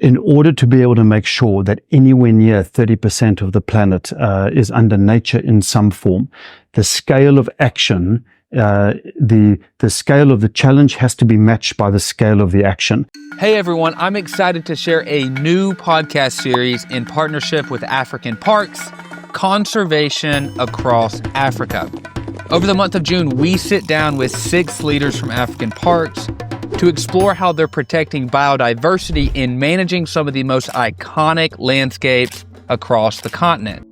in order to be able to make sure that anywhere near 30% of the planet is under nature in some form, the scale of action, the scale of the challenge has to be matched by the scale of the action. Hey everyone, I'm excited to share a new podcast series in partnership with African Parks, Conservation Across Africa. Over the month of June, we sit down with 6 leaders from African parks to explore how they're protecting biodiversity and managing some of the most iconic landscapes across the continent.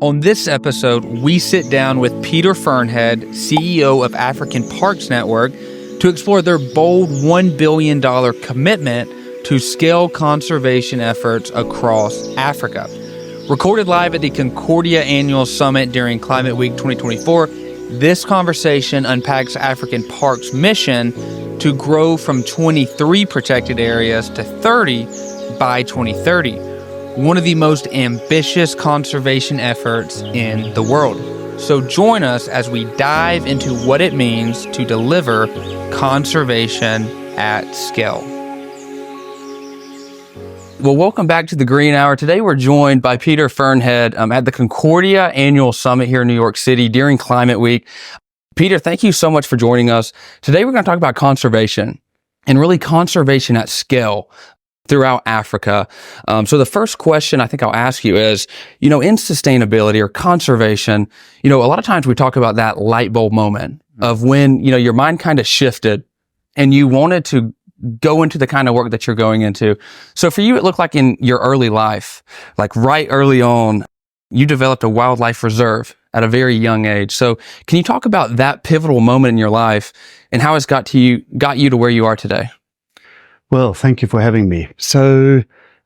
On this episode, we sit down with Peter Fearnhead, CEO of African Parks Network, to explore their bold $1 billion commitment to scale conservation efforts across Africa. Recorded live at the Concordia Annual Summit during Climate Week 2024, this conversation unpacks African Parks' mission to grow from 23 protected areas to 30 by 2030, one of the most ambitious conservation efforts in the world. So join us as we dive into what it means to deliver conservation at scale. Well, welcome back to the Green Hour. Today we're joined by Peter Fearnhead at the Concordia Annual Summit here in New York City during Climate Week. Peter, thank you so much for joining us. Today we're going to talk about conservation and really conservation at scale throughout Africa. So the first question I think I'll ask you is, in sustainability or conservation, a lot of times we talk about that light bulb moment of when, your mind kind of shifted and you wanted to go into the kind of work that you're going into. So for you, it looked like in your early life, like right early on, you developed a wildlife reserve at a very young age. So can you talk about that pivotal moment in your life and how it's got you to where you are today? Well, thank you for having me. So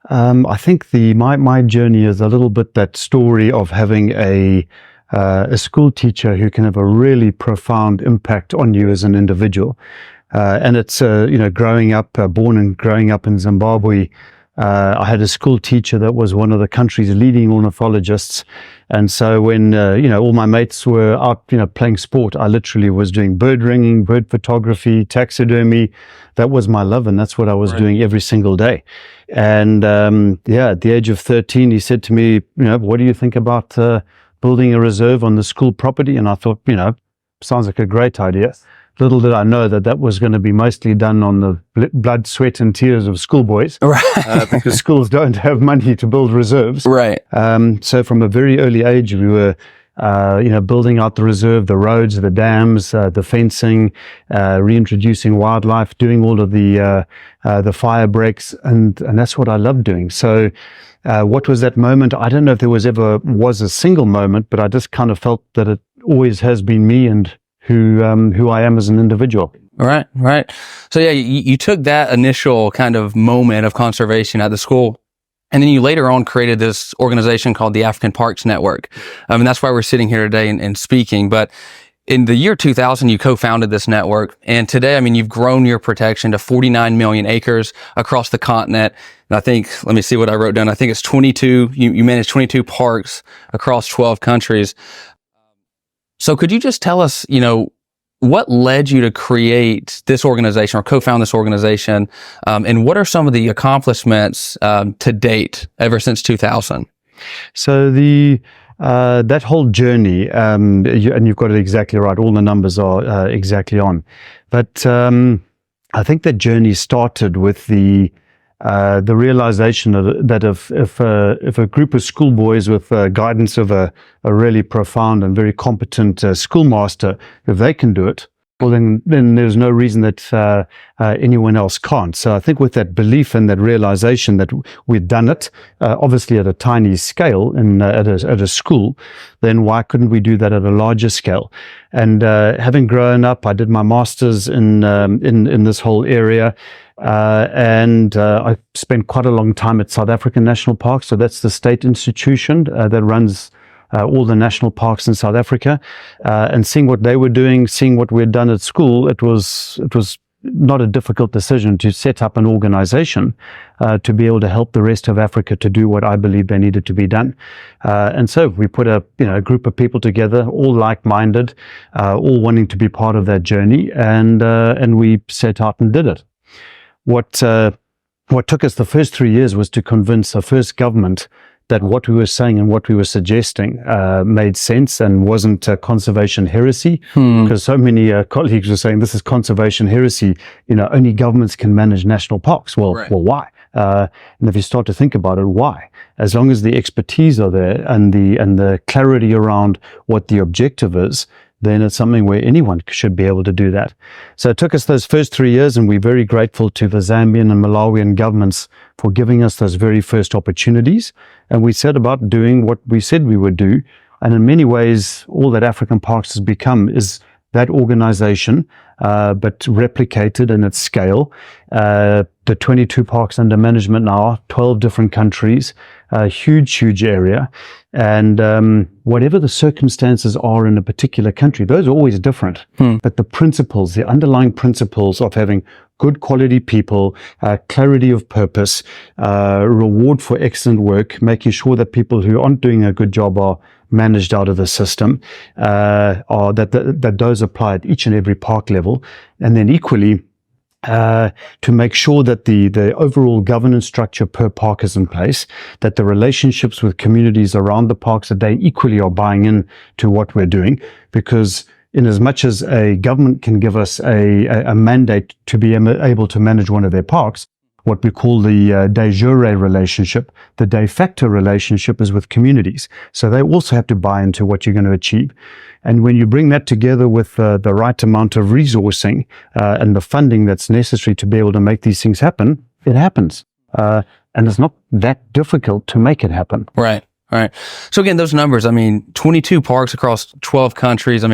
I think my journey is a little bit that story of having a school teacher who can have a really profound impact on you as an individual. And it's, growing up, born and growing up in Zimbabwe, I had a school teacher that was one of the country's leading ornithologists. And so when, all my mates were out, playing sport, I literally was doing bird ringing, bird photography, taxidermy. That was my love. And that's what I was doing every single day. And, at the age of 13, he said to me, what do you think about building a reserve on the school property? And I thought, sounds like a great idea. Little did I know that was going to be mostly done on the blood, sweat, and tears of schoolboys, right? Because schools don't have money to build reserves, right? So from a very early age, we were, building out the reserve, the roads, the dams, the fencing, reintroducing wildlife, doing all of the fire breaks, and that's what I loved doing. So, what was that moment? I don't know if there was a single moment, but I just kind of felt that it always has been me and who I am as an individual. Right. So yeah, you took that initial kind of moment of conservation at the school, and then you later on created this organization called the African Parks Network. And that's why we're sitting here today and speaking. But in the year 2000, you co-founded this network. And today, you've grown your protection to 49 million acres across the continent. And I think, let me see what I wrote down. I think it's 22, you manage 22 parks across 12 countries. So could you just tell us, what led you to create this organization or co-found this organization? And what are some of the accomplishments to date ever since 2000? So that whole journey, and you've got it exactly right. All the numbers are exactly on. But I think that journey started with the realization that if a group of schoolboys with guidance of a really profound and very competent schoolmaster, if they can do it, well, then there's no reason that anyone else can't. So I think with that belief and that realization that we'd done it, obviously at a tiny scale at a school, then why couldn't we do that at a larger scale? And having grown up, I did my master's in this whole area. And I spent quite a long time at South African National Park. So that's the state institution that runs all the national parks in South Africa. And seeing what they were doing, seeing what we'd done at school, it was not a difficult decision to set up an organization to be able to help the rest of Africa to do what I believe they needed to be done. And so we put a group of people together, all like-minded, all wanting to be part of that journey, and we set out and did it. What what took us the first 3 years was to convince the first government that what we were saying and what we were suggesting made sense and wasn't conservation heresy, because so many colleagues were saying this is conservation heresy. Only governments can manage national parks. Well, why? And if you start to think about it, why? As long as the expertise are there and the clarity around what the objective is, then it's something where anyone should be able to do that. So it took us those first 3 years, and we're very grateful to the Zambian and Malawian governments for giving us those very first opportunities. And we set about doing what we said we would do. And in many ways, all that African Parks has become is that organization, but replicated in its scale. The 22 parks under management now, 12 different countries, a huge area. And whatever the circumstances are in a particular country, those are always different. But the principles, the underlying principles of having good quality people, clarity of purpose, reward for excellent work, making sure that people who aren't doing a good job are managed out of the system, or that those apply at each and every park level. And then equally, to make sure that the overall governance structure per park is in place, that the relationships with communities around the parks, that they equally are buying in to what we're doing. Because in as much as a government can give us a mandate to be able to manage one of their parks, what we call the de jure relationship, the de facto relationship is with communities. So they also have to buy into what you're going to achieve. And when you bring that together with the right amount of resourcing and the funding that's necessary to be able to make these things happen, it happens. And it's not that difficult to make it happen. Right. So again, those numbers, 22 parks across 12 countries.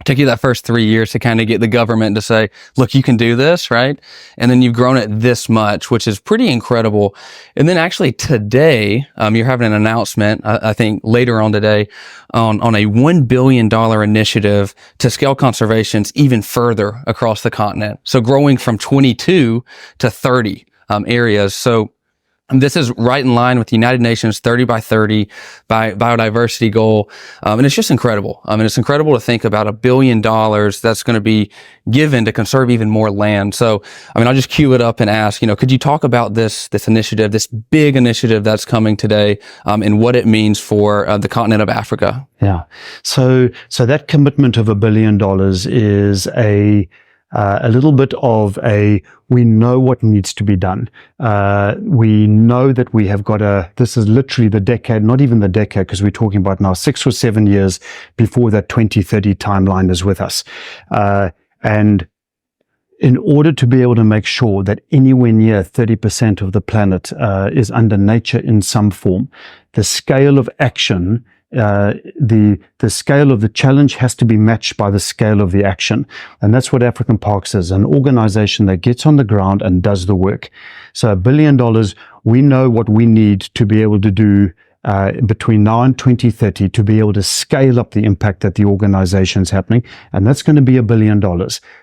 Took you that first 3 years to kind of get the government to say, look, you can do this, right? And then you've grown it this much, which is pretty incredible. And then actually today, you're having an announcement, I think later on today, on a $1 billion initiative to scale conservations even further across the continent. So growing from 22 to 30 areas. So this is right in line with the United Nations 30 by 30 biodiversity goal. And it's just incredible. It's incredible to think about $1 billion that's going to be given to conserve even more land. So, I'll just cue it up and ask, could you talk about this initiative, this big initiative that's coming today, and what it means for the continent of Africa? Yeah. So that commitment of $1 billion is a little bit of we know what needs to be done. We know that we have this is literally the decade, not even the decade, because we're talking about now 6 or 7 years before that 2030 timeline is with us. And in order to be able to make sure that anywhere near 30% of the planet is under nature in some form, the scale of action, the scale of the challenge has to be matched by the scale of the action. And that's what African Parks is, an organization that gets on the ground and does the work. So $1 billion, we know what we need to be able to do between now and 2030 to be able to scale up the impact that the organization is happening. And that's going to be $1 billion.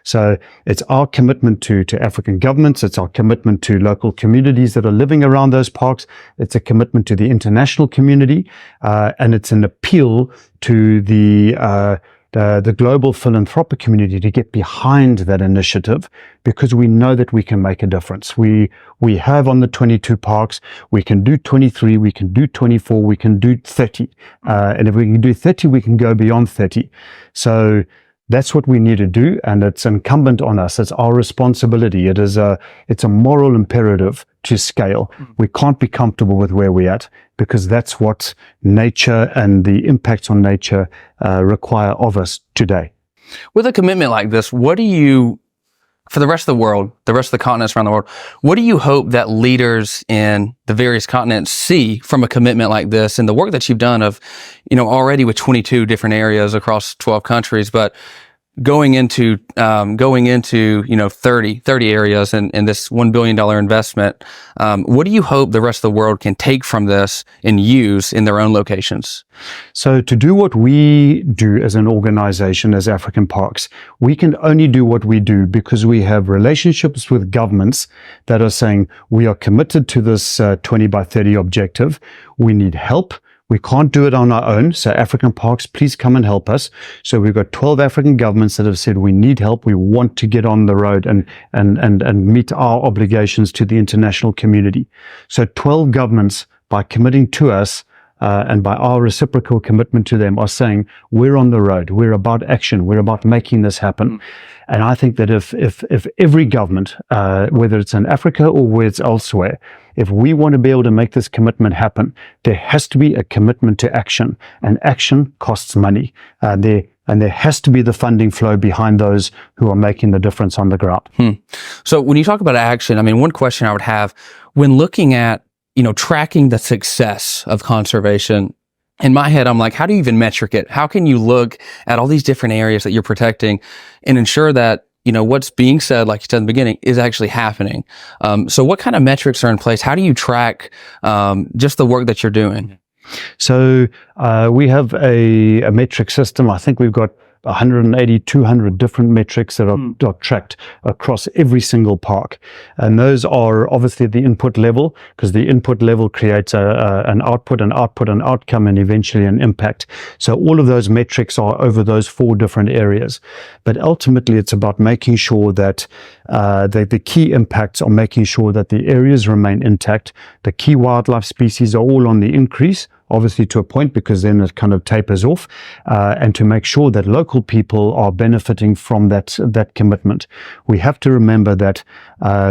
So it's our commitment to African governments. It's our commitment to local communities that are living around those parks. It's a commitment to the international community. And it's an appeal to the global philanthropic community to get behind that initiative, because we know that we can make a difference. We have on the 22 parks, we can do 23, we can do 24, we can do 30. And if we can do 30, we can go beyond 30. So that's what we need to do, and it's incumbent on us. It's our responsibility. It's a moral imperative to scale. We can't be comfortable with where we're at, because that's what nature and the impacts on nature require of us today. With a commitment like this, what do you, for the rest of the world, the rest of the continents around the world, what do you hope that leaders in the various continents see from a commitment like this and the work that you've done of, already with 22 different areas across 12 countries, but going into 30 areas and this $1 billion investment, what do you hope the rest of the world can take from this and use in their own locations? So to do what we do as an organization, as African Parks, we can only do what we do because we have relationships with governments that are saying we are committed to this 20 by 30 objective. We need help. We can't do it on our own. So African Parks, please come and help us. So we've got 12 African governments that have said we need help. We want to get on the road and meet our obligations to the international community. So 12 governments, by committing to us, and by our reciprocal commitment to them, are saying, we're on the road, we're about action, we're about making this happen. And I think that if every government, whether it's in Africa or where it's elsewhere, if we want to be able to make this commitment happen, there has to be a commitment to action, and action costs money. And there has to be the funding flow behind those who are making the difference on the ground. So when you talk about action, I mean, one question I would have when looking at, tracking the success of conservation, in my head, I'm like, how do you even metric it? How can you look at all these different areas that you're protecting and ensure that, what's being said, like you said in the beginning, is actually happening? So what kind of metrics are in place? How do you track just the work that you're doing? So we have a metric system. I think we've got 180, 200 different metrics that are tracked across every single park. And those are obviously at the input level, because the input level creates an output, an outcome, and eventually an impact. So all of those metrics are over those 4 different areas. But ultimately, it's about making sure that the key impacts are making sure that the areas remain intact. The key wildlife species are all on the increase, obviously to a point, because then it kind of tapers off, and to make sure that local people are benefiting from that commitment. We have to remember that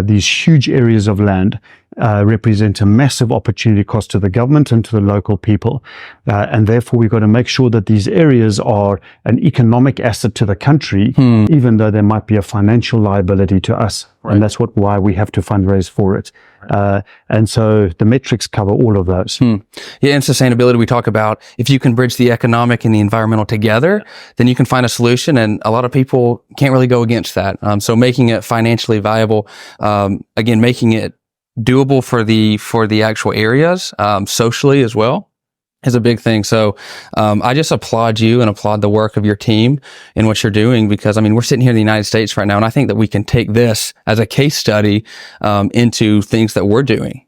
these huge areas of land represent a massive opportunity cost to the government and to the local people. And therefore, we've got to make sure that these areas are an economic asset to the country, even though there might be a financial liability to us. Right. And that's why we have to fundraise for it. And so the metrics cover all of those. Yeah, and sustainability, we talk about if you can bridge the economic and the environmental together, then you can find a solution. And a lot of people can't really go against that. So making it financially viable, again, making it doable for the actual areas, socially as well, is a big thing. So I just applaud you and applaud the work of your team and what you're doing, because I mean, we're sitting here in the United States right now, and I think that we can take this as a case study into things that we're doing.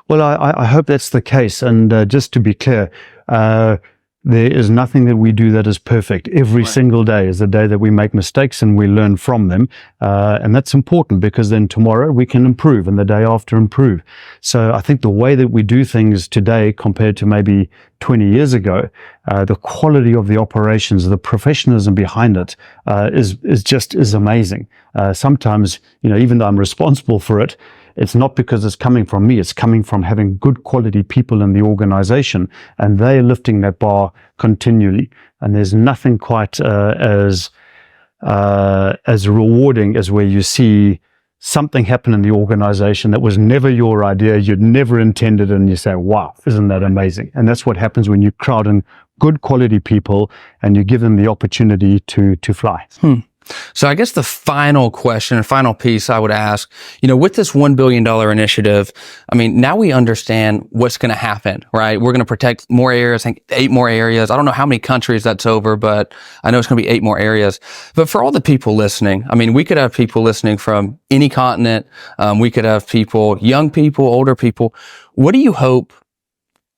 Well, I hope that's the case. And just to be clear, there is nothing that we do that is perfect. Every single day is a day that we make mistakes and we learn from them. And that's important, because then tomorrow we can improve and the day after improve. So I think the way that we do things today compared to maybe 20 years ago, the quality of the operations, the professionalism behind it, is amazing. Sometimes, even though I'm responsible for it, it's not because it's coming from me. It's coming from having good quality people in the organization, and they're lifting that bar continually. And there's nothing quite as rewarding as where you see something happen in the organization that was never your idea, you'd never intended, and you say, wow, isn't that amazing? And that's what happens when you crowd in good quality people and you give them the opportunity to fly. So I guess the final question and final piece I would ask, with this $1 billion initiative, I mean, now we understand what's going to happen, right? We're going to protect more areas, I think 8 more areas. I don't know how many countries that's over, but I know it's going to be 8 more areas. But for all the people listening, I mean, we could have people listening from any continent. We could have people, young people, older people. What do you hope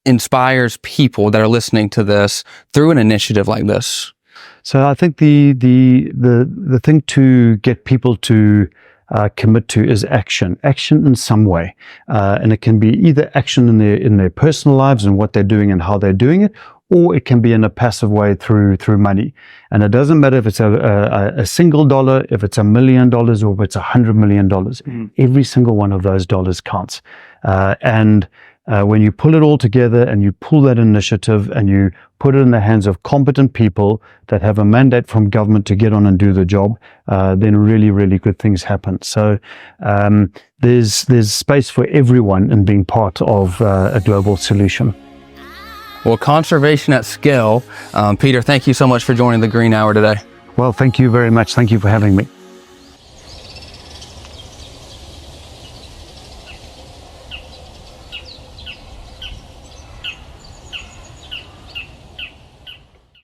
inspires people that are listening to this through an initiative like this? So I think the thing to get people to commit to is action in some way, and it can be either action in their personal lives and what they're doing and how they're doing it, or it can be in a passive way through money. And it doesn't matter if it's a single dollar, if it's $1 million, or if it's $100 million. Every single one of those dollars counts. And when you pull it all together and you pull that initiative and you put it in the hands of competent people that have a mandate from government to get on and do the job, then really, really good things happen. So there's space for everyone in being part of a global solution. Well, conservation at scale. Peter, thank you so much for joining the Green Hour today. Well, thank you very much. Thank you for having me.